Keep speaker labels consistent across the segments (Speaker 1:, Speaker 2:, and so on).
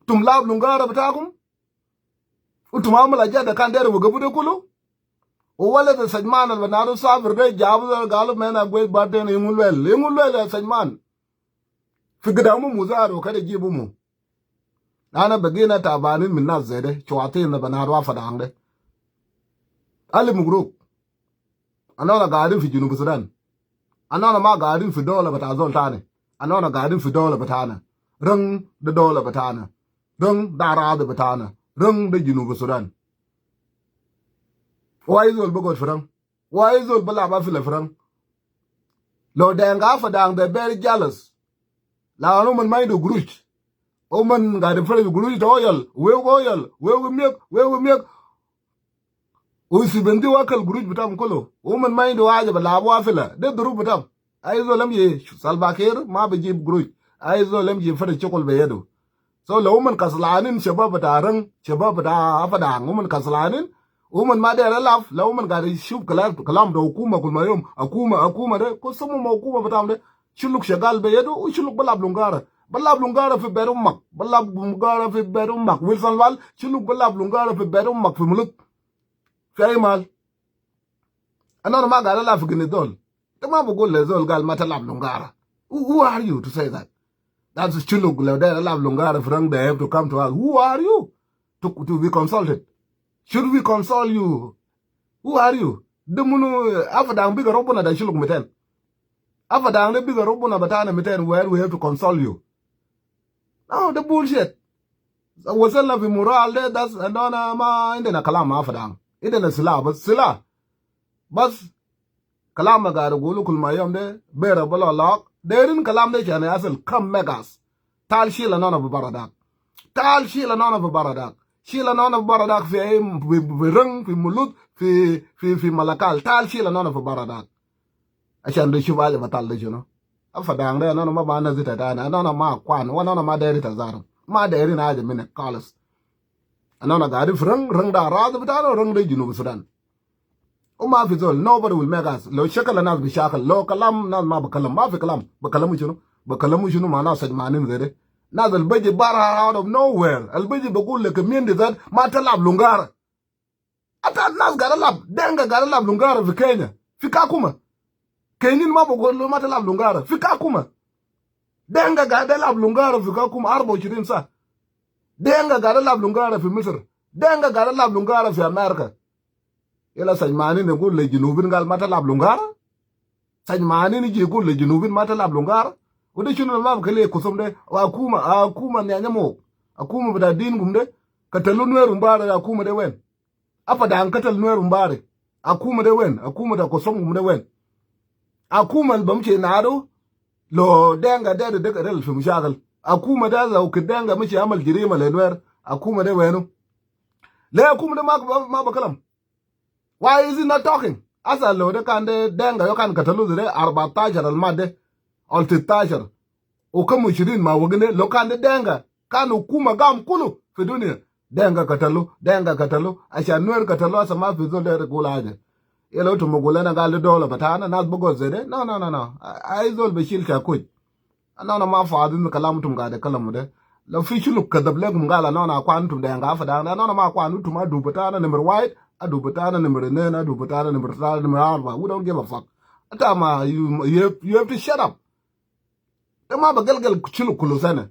Speaker 1: tum lab lungara batakum utuma mala jada kan dere wo gabude kulu o wala da sajman al banaro sabr de jabu galu mena gwe bade ne ngulwel sajman fi gidamu muzaro kada jibu mu ana bagina tabanin min nas zede chwati na banaro fadang de ali mugruk anona gadin fi junub sudan anona ma gadin fi dola batazol tane anona gadin fi dola batana rang de dola batana rang dara de batana rang de junub sudan why zol bogot frang why zol bala ba fi le frang lo denga fadang de very jealous la no man may do gruch o man gadin fa gruch to oyal we miek o si bendi wakal gruj bitam kolo o man may do waja ba labo afila de duru bitam ay zo lam ye salbakir ma be jib gruj ay zo lam ye fada chokol be yedo so lo man kaslanin shabab tarang shabab da afada o man kaslanin o man ma de laf lo man gari shub kalam do hukuma kul mayum akuma de ko sumu ma hukuma bitam de shuluk shagal be yedo o shuluk balab lungara fi berum mak balab lungara fi berum mak wilson wal shuluk balab lungara fi berum mak fi muluk mal another ma gala la figini dol tama bo gol lezol gal mata lab lungara who are you to say that that's chulug le de lab lungara from they have to come to us who are you to be consulted should we consult you who are you the munu afadang bigger robuna da chulug meten afadang the bigger robuna batana meten where we have to consult you no the bullshit wasalla fi moral de that's andona ma indena kalam afadang idana sila bas kalam magar gulu kul mayam de bera bala lak derin kalam de chane asal kam megas tal shila nona baradak shila nona baradak fi rang fi mulut fi malakal tal shila nona baradak ashan de shubale batal de juno afadang de nona ma bana zita dana nona ma kwan nona ma deri tazarum ma deri na aje mine kalas anona gadi rang da rad bitano rang de junub sudan uma fi zol nobody will make us lo shakala nas bi shakal lo kalam nas ma bakalam ma fi kalam bakalamu shunu ma na sajmanin zede nas al baji bara out of nowhere al baji bagul le kemende that ma talab lungara ata nas gara lab denga gara lab lungara fi Kenya fi kakuma kenyin ma bagul lo ma talab lungara fi kakuma denga gara lab lungara fi kakuma 24 sa denga gara lab lungara fi Misr denga gara lab lungara fi America yela sajmani ne gul le junubin gal mata lab lungara sajmani ni je gul le junubin mata lab lungara ode chunu ma kale kusum de akuma ne anyamo akuma bada din gumde katalu nweru mbare akuma de wen apa dan katal nweru mbare akuma de wen akuma da kusum gumde wen akuma bamche nado lo denga de kadal fi mushagal akuma da za ukidanga mishi amal jirima lenwer akuma de wenu le akuma de ma bakalam why is he not talking asa lo de kan de denga yo kan katalu de 14 al made al 16 o kamu shirin ma wogene lo kan de denga kan hukuma gam kulu fi dunia denga katalu asha nwer katalu asa ma fi zo de regulaje yelo to mogolana gal dola batana nas bogo zede no ay zol be shil ka kuj anana ma faadin kalam tum ga de kalam de la fi chulu kadab legum gala nona kwantum de nga fada nona ma kwanu tuma dubata na number white adubata na number 9 adubata na number 3 number 4 we don't give a fuck atama you have to shut up ma ba galgal chulu kulu sana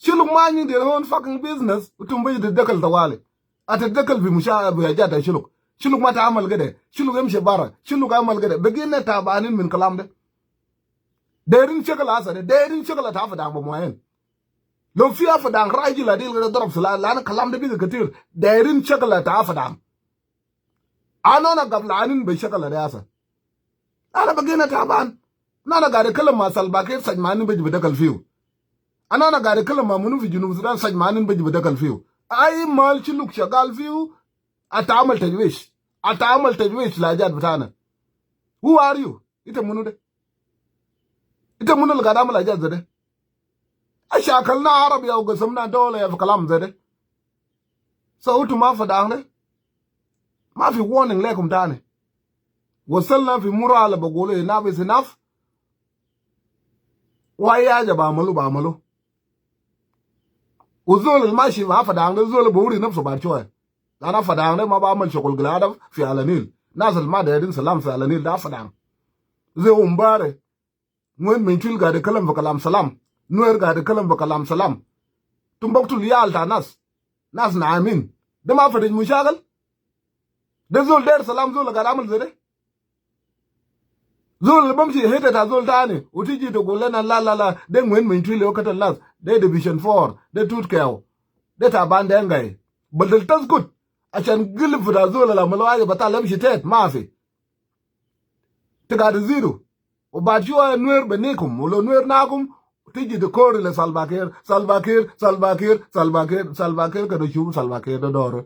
Speaker 1: chulu mani de own fucking business utum bai de dakal tawale ata dakal bi musha bi jata chulu ma ta amal gade chulu yamshi bara chulu ga amal gade begine tabanin min kalam de derin chakala asare derin chakala ta fada ba moyen lo fi afada raji la dil ga darab sala la kalam de bi gatir derin chakala ta fada anona gablanin be chakala da asa ana begine taban nana ga de kalam masal ba ke sajmanin be da kalfiu anana ga de kalam munu fi junub sudan sajmanin be da kalfiu ay mal chuluk shagal fiu atamal tajwish la jad bitana who are you ita munu de ita munul ga damala jazza de ashakal na arab ya ga samna dole ya kalam zade sautu ma fada ne ma fi warning lekum tane wasalna fi mural bagole na bi sinaf wa ya ja ba malu وزول الماشي مع فدان ده زول بوري نفسه بعد شويه انا فدان ده ما بعمل شغل قلاده في على النيل ناس ما دايرين سلام في على النيل ده فدان زي امبارح وين من تشيل قاعد يتكلم بكلام سلام نوير قاعد يتكلم بكلام سلام تنبقتوا اليال تاع ناس نعامين ده ما فرج مشاغل ده زول داير سلام زول قاعد عامل زي ده زول اللي بمشي هيدا زول تاني وتيجي تقول لنا لا ده وين من تشيل وقت الناس ده ديفيجن 4 ده توت كاو ده تعبان ده انجاي بدل تسكت عشان قلب في زول لما لو حاجه بتاع يمشي تيت ما في تقعد زيرو وبعد شويه نوير بنيكم ولو نوير ناكم تيجي تكور لسالفاكير سالفاكير كده شوف سالفاكير ده دوره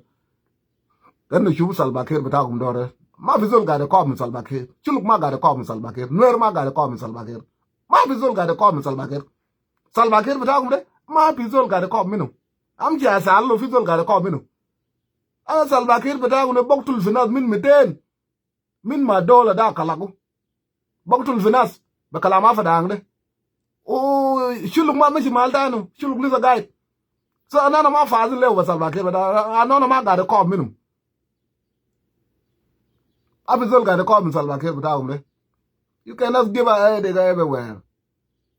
Speaker 1: كده شوف سالفاكير بتاعكم دوره ما في زول قاعد يقاوم من سالفاكير شلوك ما قاعد يقاوم من سالفاكير نوير ما قاعد يقاوم من سالفاكير ما في زول قاعد يقاوم من سالفاكير بتاعكم ده ما في زول قاعد يقاوم منه امشي اسال في زول قاعد يقاوم منه انا سالفاكير بتاعكم ده بقتل في ناس من 200 من ما دوله ده كلاكو بقتل في ناس بكلام ما فدان ده وشلوك ما مشي مال تانو شلوك لسه قاعد انا ما فاضل له بسالفاكير انا ما قاعد يقاوم منه أبي زول قاعد يقاوم من سالفاكير بتاعهم ده you cannot give a headache everywhere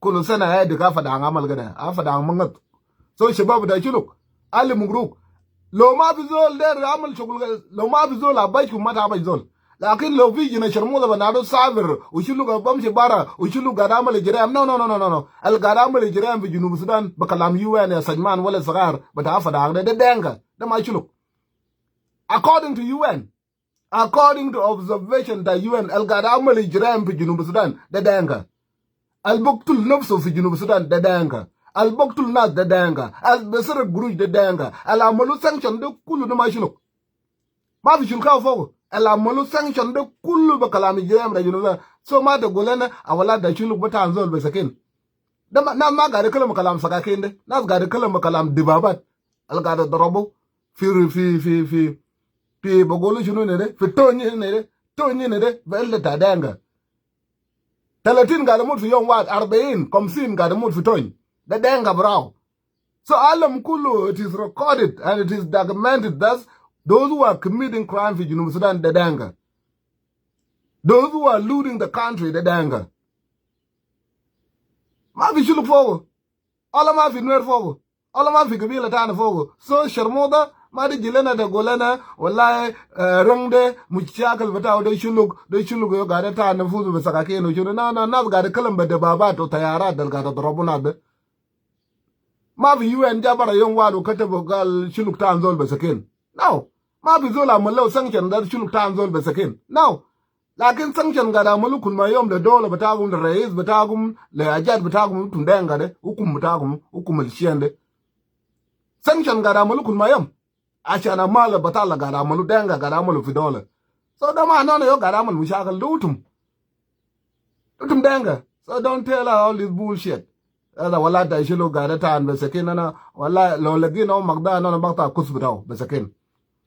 Speaker 1: كل سنة headache أفدان عمل كده أفدان منغط so الشباب ده شلوك علي مبروك لو ما في زول ده عمل شغل لو ما في زول أبايكم ما تعمل زول لكن لو في جنا شرموده بنادو صابر وشلوك بمشي برا وشلوك قاعد عمل جرام نو القاعد عمل جرام في جنوب السودان بكلام UN يا سجمان ولا صغار بتاع أفدان ده دنگا ده ما شلوك according to UN according to observation that UN القاعد عمل جرام في جنوب السودان ده دنگا البقتل نفسه في جنوب السودان ده دنگا البقتل ناس ده دنگا البسر الجروج ده دنگا العملو سانكشن ده كله ده ما شلوك ما في شلكاو فوق العملو سانكشن ده كله بكلام جرام ده جنوب سو ما تقول لنا اولا ده شلوك بتاع زول بسكين ده ناس ما قاعد يتكلم كلام سكاكين ده ناس قاعد يتكلم كلام دبابات القاعد يضربوا في بقولوا شنو نده في توني نده بقلة تادانغا 30 قاعد يموت في يوم واحد 40 50 قاعد يموت في توني ده دانغا براو so عالم كله it is recorded and it is documented that those who are committing crime في جنوب السودان ده دانغا those who are looting the country ده دانغا ما في شلوك فوقه ولا ما في نوير فوقه ولا ما في قبيلة تاني فوقه so شرموده ما دي جلنا ده قولنا والله رنگ ده مشاكل بتاعه ده شلوك يو قاعدة تاني نفوذ بسكاكين وشنو ناس قاعدة كلام بدبابات وطيارات ده قاعدة ضربونا ده ما في UN جابر يوم واحد وكتب وقال شلوك تان زول بسكين ما في زول عمل له سانكشن ده شلوك تان زول بسكين لكن سانكشن قاعد عملوا كل ما يوم ده دولة بتاعهم الرئيس بتاعهم لأجاد بتاعهم تندنغا ده حكم بتاعهم حكم الشين ده سانكشن قاعد عملوا كل ما يوم عشان مال بتاع قاعد عملوا دنغا قاعد عملوا في دولة so ده معناه يو قاعد عمل مشاكل دوتم دنغا so don't tell her all this bullshit هذا ولا تشيلوا قاعدة تان بسكين أنا ولا لو لقينا مقدار أنا بقطع كوس بتاعه بسكين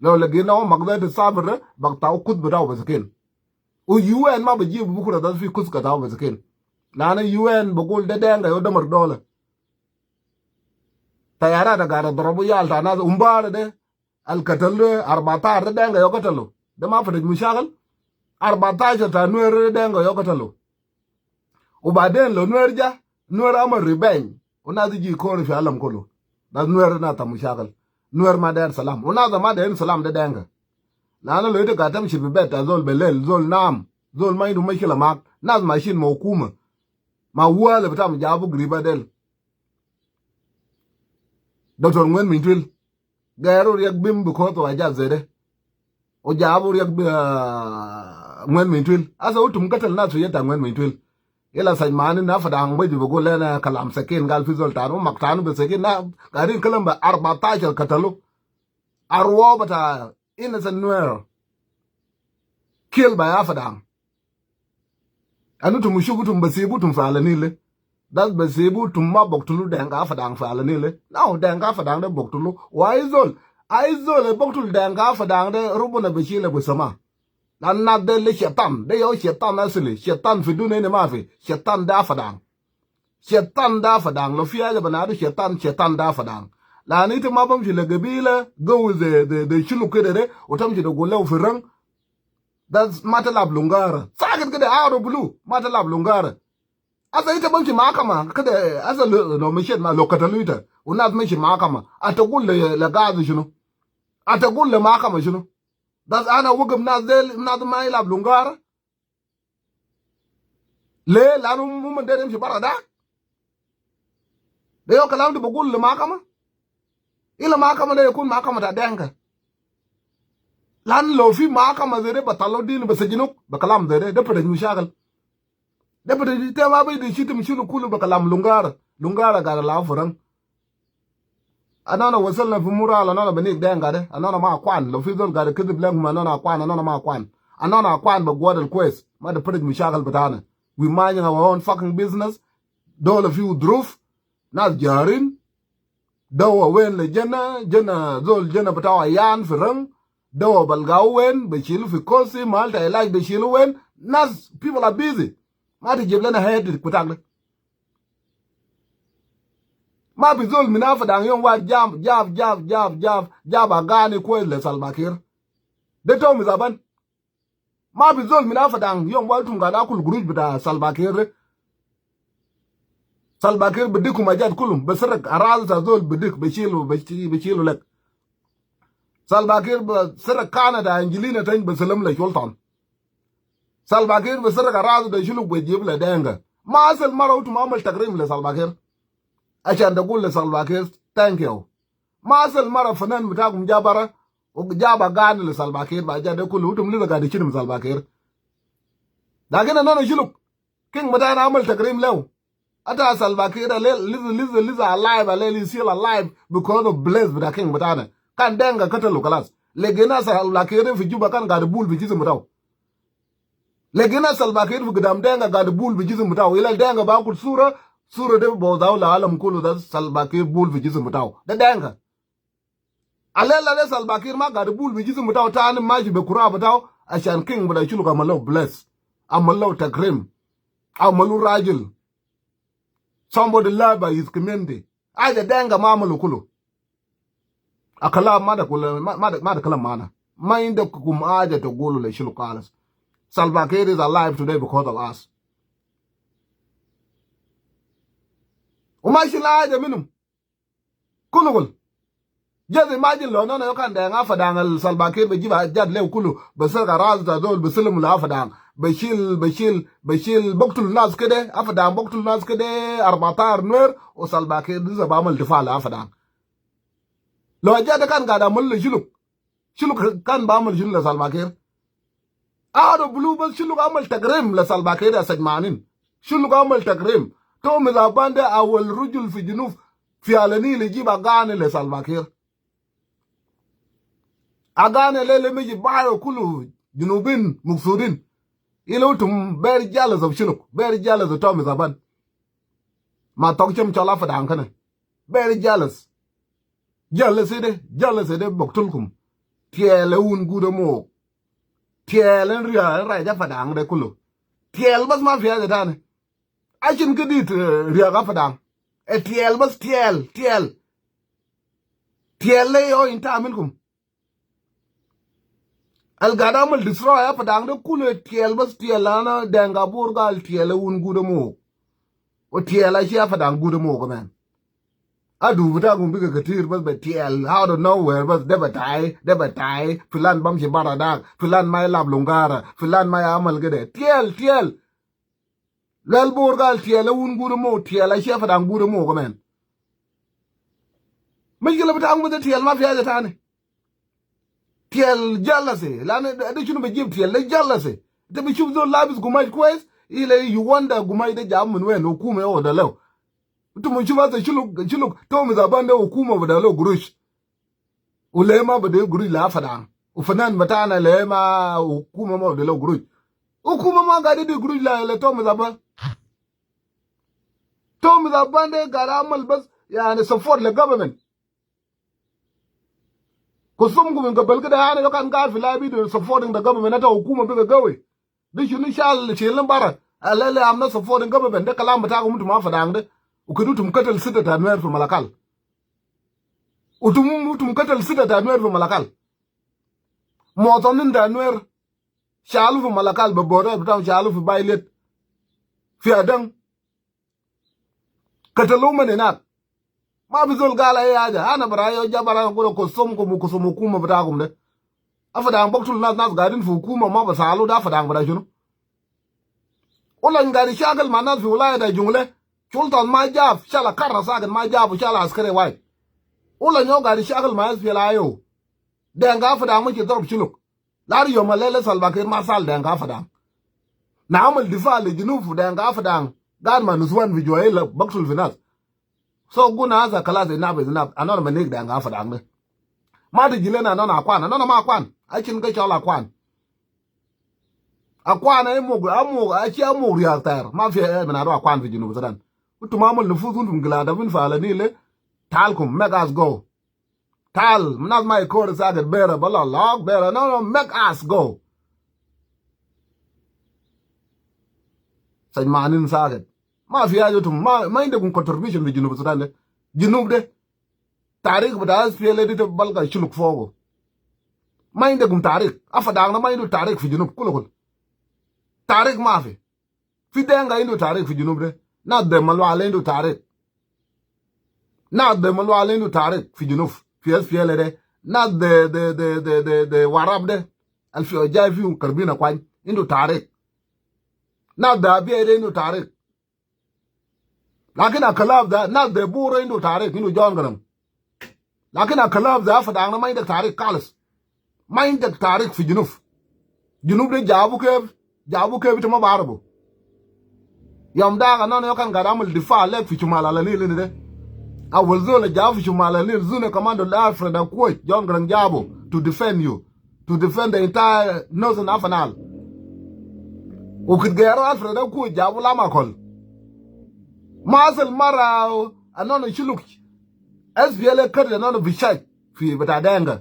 Speaker 1: لو لقينا مقدار الصابر بقطع كوس بتاعه بسكين UN ما بيجيب بكرة ده في كوس بتاعه بسكين لأن UN بقول ده دنغا يودمر دولة طيارات قاعدة ضربوا يال تاع ناس أمبار ده القتل 14 ده دنگا يقتلوا ده ما فرج مشاغل 14 تاع نوير دنگا يقتلوا وبعدين لو نوير جا نوير عمل ريبين وناس يجي يكون في العالم كله ده نوير ناتا مشاغل نوير ما داير سلام وناس ما داير سلام ده دنگا لأن لو يدك هتمشي في بيت زول بالليل زول نام زول ما عنده مشكلة معك ناس ماشيين موكومة ما هو اللي بتاع جابوا قريبا ديل دكتور وين من تريل غيروا ريك بيم بكوتو اجاز زده وجابوا ريك وين من تريل اسا وتم قتل ناس يتا وين من تريل يلا سجمان نافدان بيجي بقول لنا كلام سكين قال في زول تانو مقتانو بسكين قاعدين كلام ب 14 قتلوا اروا بتاع innocent نوير killed by afadang anu tumushugu tumbasibu tumfalani le das basibu tumma boktulu denga afadang falani le now denga afadang de boktulu why zol aizol boktulu denga afadang de rubuna bishile busama nan na de le shetan de yo shetan asli shetan fi dune ne mafi shetan da afadang lo fiya ga banadu shetan da afadang la ni ta ma bam shi la gabila go the shilu kede de otam shi da golau firang that's mata lab lungara sagat kede out of blue mata lab lungara asa ita bam shi makama kede asa no mishet ma lokataluita unat mishi makama atagul la gazi shinu atagul la makama shinu that's ana wugum nas mai lab lungara le lanu mum de shi barada de yo kalam de bugul la makama ila makama de yakun makama ta denga lan lo fi makama zere batalo din basajinuk bakalam zere de pede mushagal de pede te ma be de shitim shinu kulu bakalam lungara ga la furan anana wasalna fi murala anana bani denga de anana ma kwan lo fi zol ga de kidib lang ma anana kwan anana kwan ba godal quest ma de pede mushagal batana we minding our own fucking business dole of you druf nas jarin dawa wen le jana zol jana batawa yan firang dawa balgaw wen beshil fi kosi malta ilaj beshil wen nas people are busy ma ti jiblana head kutang ma bi zol minafa dang yon wa jab agani ko le salbakir de to mi zaban ma bi zol minafa dang yon wa tunga da kul guruj bita salbakir bidiku majad kulum besrak araz ta zol bidik beshilu lek salbakir besrak Canada Angelina tan besalam la shultan salbakir besrak araz da shulu bejib la denga ma asal marautu ma amal takrim la salbakir ashan da gul la salbakir thank you ma asal mara fanan mutakum jabara o jaba gan la salbakir ba jada kullu tum li ga da shirim salbakir daga nan shulu king mutana amal takrim law ata salbakir liz alive aleli still alive because of blessed with the king mutana kan denga katalu kalas legena salbakir fi juba kan ga bul bi jisu mutaw legena salbakir fi gidam denga ga bul bi jisu mutaw ila denga ba ku sura de bo dawla alam kulu da salbakir bul bi jisu mutaw da denga alela de salbakir ma ga bul bi jisu mutaw ta an maji be kura mutaw ashan king buda chulu ka malo bless amalo takrim amalu rajil somebody love by his community aja denga mamalu kulu akala mada kula mada kala mana mind kum aja to gulu le shilu kalas Salbakir is alive today because of us umashila aja minum kulu just imagine lo no kan denga fadangal Salbakir be jiba jad le kulu basar garaz da dol bislim la fadang bashil boktul nas kede afadang boktul nas kede arbatar nuer o Salbakir disa bamal difal afadang lo jada kan gada mul shuluk kan bamal shuluk la Salbakir ado blue bas shuluk amal takrim la Salbakir ya sajmanin shuluk amal takrim to mi zabande awal rujul fi junuf fi alani le jiba gane le Salbakir agane le meji bayo kulu junubin muksudin ilutum very jealous of shuluk very jealous of Tommy Zaban ma tokchem chola fadang kana very jealous ide boktulkum tiele un gudo mo tiele ria ra ja fadang de kulu tiel bas ma fiya da ne ajin gedit ria ga fadang e tiel bas tiel le yo inta minkum al gadamal destroy ya padang de kulu tiel bas tiel ana denga burgal tiel un gudo mo o tiel a ya padang gudo mo ko men adu buta gum biga katir bas be tiel out of nowhere bas de batai filan bam shi baradak filan may lab lungara filan may amal gede tiel lel burgal tiel un gudo mo tiel a ya padang gudo mo ko men migila buta gum de tiel ma fiya tane tiel jealousy lana da chunu be jib tiel le jealousy de be chuzo labis gumai quest ile you wonder gumai de jamun wen hukume o da law to mun chuba se chuluk to mi zabande hukuma da law gurush ulema ba de guru la fada ufanan matana lema hukuma mo da law gurush hukuma mo ga de gurush la le to mi zabande garamal bas yani support the government kusum gumin ga balga da hana yakan ga filabi da supporting the government ta hukuma bi ga gawe dishi ni shal shilin bara alale am not supporting government da kalam ta ga mutum ma fada ngde ukudu tum katal sita ta mer fi malakal utum katal sita ta nuer fi malakal motonin ta nuer shalu fi malakal be bore bitam shalu fi bailet fi adang katalu manenat ma bizol gala yaja ana barayo jabara ko som ko kuma bitagum de afadang boktul nas gadin fu kuma ma basalu da afadang bara juno ulan gari shagal manas fi wilaya da jungle sultan ma jab shala karra sagan ma jab shala askare wai ulan yo gari shagal ma fi layo denga afadang mu ki dorb chuluk lari yo malele salbakir ma sal denga afadang na amal difa le junub denga afadang gad man uswan vi joyela boktul finas so guna za kala zinab anona manik denga afadang de ma de jilena anona ma kwan achin ga chola kwan akwana amu achi amu reactor ma fi na ro akwan fi junub sudan utuma mal nufuzun dum glada bin fala ni le talkum megas go tal not my core saget bera bala log bera no make us go say manin saget ma fi ayo tum ma inde kun contribution fi junub sudan de junub de tarik bada spele de balga chuluk fogo ma inde kun tarik afadang na ma inde tarik fi junub kulukul tarik mafi fi denga indo tarik fi junub de na de malwale indo tarik fi junub fi SPL de na de warab de alfi ojai fi karbina kwan indo tarik na de abiya de indo tarik lakin akalab da na de buro indo tarik indo jon garam lakin akalab da fadang na ma indo tarik kalas ma indo tarik fi junub de jabu ke bituma barabo yam daga non yo kan gadamul difa lek fi chumala la ni de awol zo la jabu fi chumala ni zune commando la Alfred ko John Gran Jabo to defend you, to defend the entire northern afanal o kid gero Alfred ko jabu la makol masal mara anon chuluk SVL kar non bishaj fi betadenga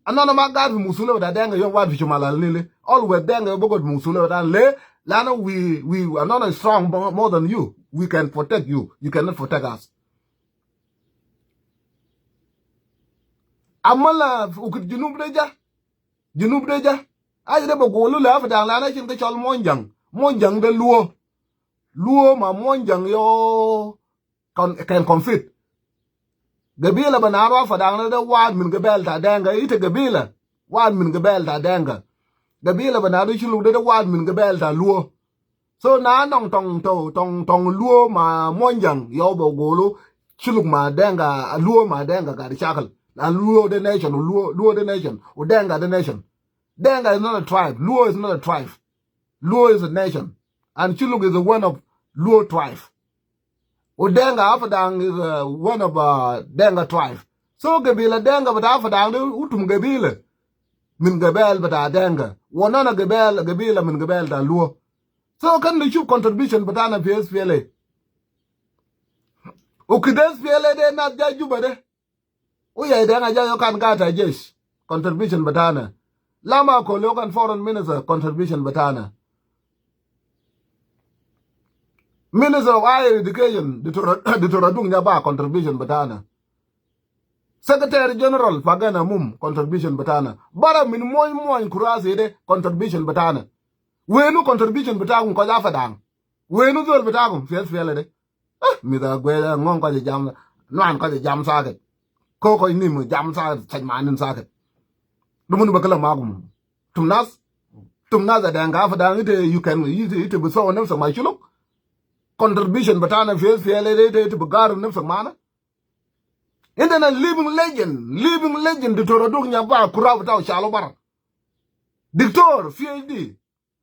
Speaker 1: anona magad fi musule betadenga yo wa fi chumala ni all we denga bogod musule le lana we are not strong more than you. We can protect you. You cannot protect us. Amala ukit junub deja ay de bogolu la fa dang lana chin ka chol monjang de luo ma monjang yo can conflict gabila banaro fa dang de wad min gabel ta denga ite gabila wad min gabel ta denga gabila banado chulu de wad min gabel ta luo so na nong tong luo ma monjang yo bogolu chulu ma denga luo ma denga ga chakal and luo the nation luo the nation o denga the nation. Denga is not a tribe. Luo is not a tribe. Luo is a nation, and chulu is one of luo tribe. O denga afadang is one of denga tribe. So gabila denga but afadang utum gabila min gabel but denga wonana gabila min gabel da luo. So can the shoot contribution but ana PSPLA. Ukides PLA de na jajuba de. Uya denga jayo kan gata jesh contribution batana. Lama ko lokan foreign minister contribution batana. Minister of Higher Education ditoradung nyaba contribution batana. Secretary General pagana mum contribution batana. Bara min moy kurasi de contribution batana. Wenu contribution batagum ko afadang. Wenu zol batagum fiel de. Mi da gwela ngong ko jam nan ko jam saget. Ko ni mu jam sa chajmanin saget. Dumun bakala magum. Tumnas adanga afadang ite you can ite be so nem sa mai chuluk. Contribution batana fiel de to begar nem sa mana. Inde na living legend ditoradung nyaba kuraw taw chalo bar. Dictor PhD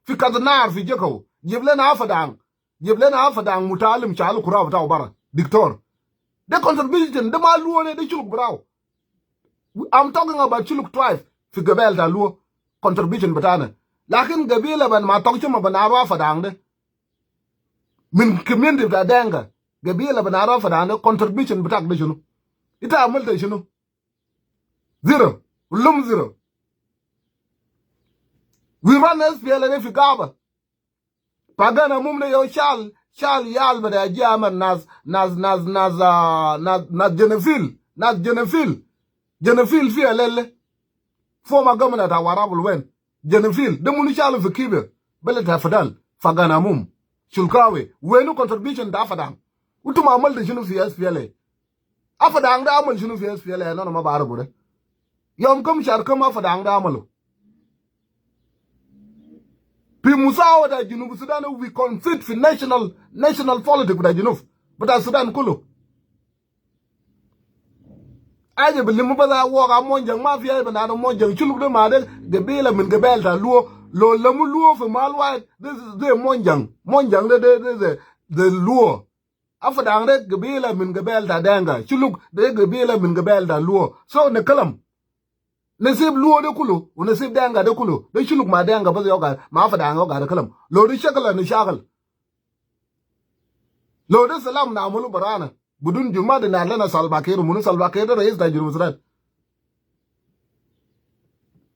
Speaker 1: fi kadnar fi jeko jiblena afadang mutalim chalo kuraw taw bar dictor. The contribution the maluo ne de chuluk braw. I'm talking about chuluk tribe fi gabel da luo contribution batana. Lakin gabila ban ma tong chuma banaro afadang de. Min community da denga gabila banaro afadang contribution batak de chunu. Ita amal de chunu. Zero. Zero. We run SPL fi Gaba. Pagana mumne yo shal yal bada jaman nas Genefil. Jenefil fi alele. Former governor ta warabul wen. Jenefil de munu chalu fi kibe. Bele ta fadal fagana mum. Shulkawe wenu contribution da fadang. Utuma amal de junu fi SPLA. Afadang da amal junu fi SPLA no ma barabu de. Yom kam shar kam afadang da amalu. Pi musawa da Junub Sudan we concede for national politics da Junub. But as Sudan kulu. Aje bilimu baza woga monjang mafia bana no monjang chuluk de made de bela min gebel ta luo lo lamu luo for malwa this is the monjang de luo afadang de gebela min gebel ta denga chuluk de gebela min gebel ta luo so ne kalam nasib luo de kulu nasib denga de kulu de chuluk ma denga baza yoga ma afadang yoga de kalam lo de shakala ni shakal lo de salam na mulu barana budun juma de nalana salbakir munu salbakir de reis da Junub Sudan.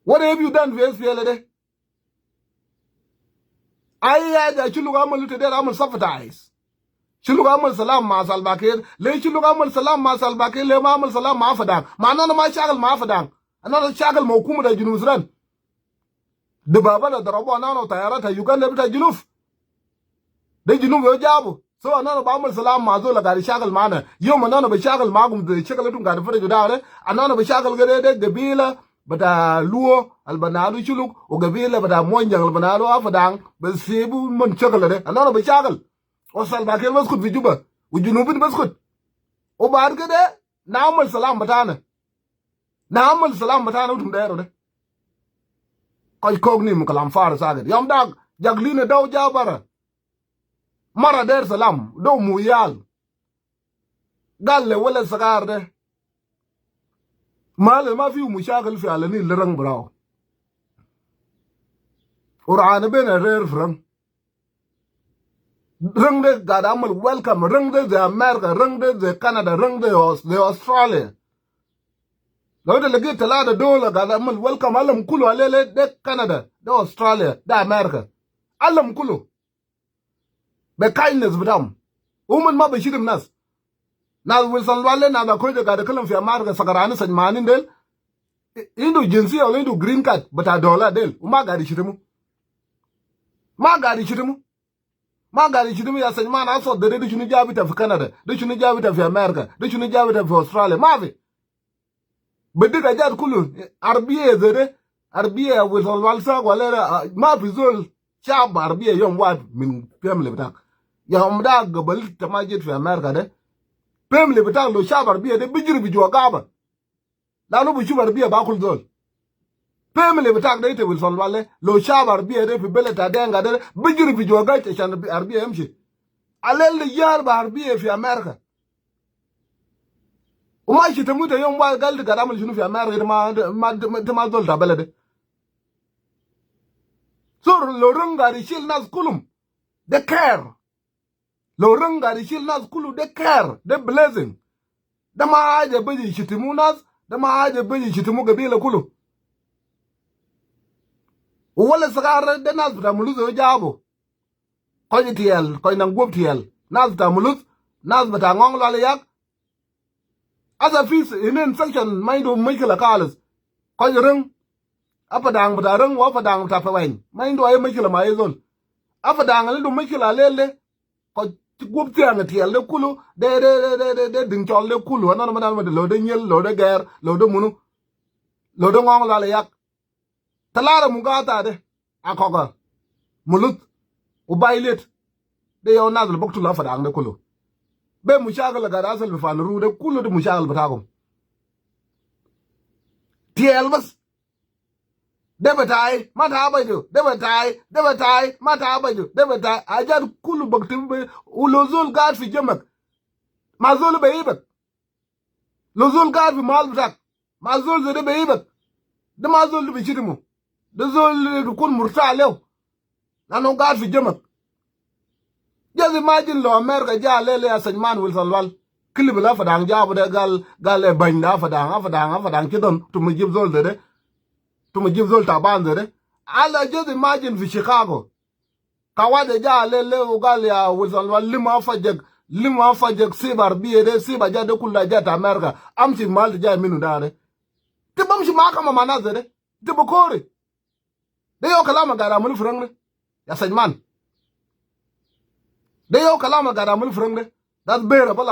Speaker 1: What have you done for SPLA de? Ayya da chulu amal te de amal safatais. Chulu amal salam ma salbakir, le chulu amal salam ma salbakir, le ma amal salam ma afadang. Ma nana ma shagal ma afadang. Anana shagal ma hukumu da Junub Sudan. De baba da darabo anana tayarata Uganda bita Junub. De Junub yo jabu. So anana ba amal salam ma zo la gari shagal mana yo manana ba shagal magum de shakal dum gari fere judare anana ba shagal gare de gabila bata luo albanalu chuluk o gabila bata monjang albanalu afadang ba sebu mon shakal de anana ba shagal o salba ke maskut fi juba u junubin maskut o bar gade na amal salam batana dum dero de koy kogni mu kalam far sagat yam dag jaglina daw jabara Mara der salam do muyal galle wala sagar de mal ma fi mushakil fi alani lirang braw Qur'an ben rer from rang de gadamal welcome rang de America rang de Canada rang de Australia lo de legi talada dola gadamal welcome alam kulu alele de Canada de Australia de America alam kulu be kindness bidam umun ma be shirim nas wilson wale na da ko de ga kalam fi America sagarani sajmanin del indu jinsi o indu green card bata dollar del uma ga di shirimu ya sajmana so de de shunu jabi ta fi Canada de shunu jabi ta fi America de shunu jabi ta fi Australia ma fi bedi ga jar kulu arbiye zede arbiye wilson walsa wala ma fi zol shab arbiye yom wa min family bata ya umda gabal tamajit fi America de family bita lo shabar biye de bijir bijo gaba la no bijo bar biye ba kul zol family bita de te Wilson wale lo shabar biye de fi beleta denga de bijir bijo ga te shan arbiye yamshi alel yar bar biye fi America uma shi tamuta yom wa gal de garamal shunu fi America ma zol da belede so lo runga ri shil nas kulum de care lo runga di shil nas kulu de care de blessing da ma aje beji shitimu nas da ma aje beji shitimu gabila kulu wala sagar de nas da muluzo jabo ko tiel ko nan gob tiel nas da muluz nas bata ngong la yak asa fis inen section maindo mikala kalas ko rung apadang bata rung wa padang ta fawain maindo ay mikala ma yezon apadang le do mikala lele ko gubti anga tiel le kulu de ding chol le kulu anana ma dal lo de nyel lo de ger lo de munu lo de ngong la yak talara mu gata de akoga mulut u bailet de yo nazal boktu la fada anga kulu be mu shagal ga rasal bi fan ru de kulu de mu shagal batagum tiel bas debatai mata baju debatai mata baju debatai ajar kulu baktim be ulozul gad fi jamak mazul be ibak lozul gad fi mal batak mazul zede be ibak de mazul be chidimu de zol kun murta lew nanu gad fi jamak just imagine lo America ja lele asajman Wilson wal klib la fadang jabu de gal e banda fadang kidon to mu jib zol de to mu jib zol taban de ala just imagine fi Chicago kawade ja lele o gal ya Wilson wal lima fajek sibar biye de siba ja de kulla ja ta America amti mal ja minu dare ti bam shi maka ma mana zede ti bokore de yo kalama gara mul frang ne ya sajman de yo kalama gara mul frang ne dat bera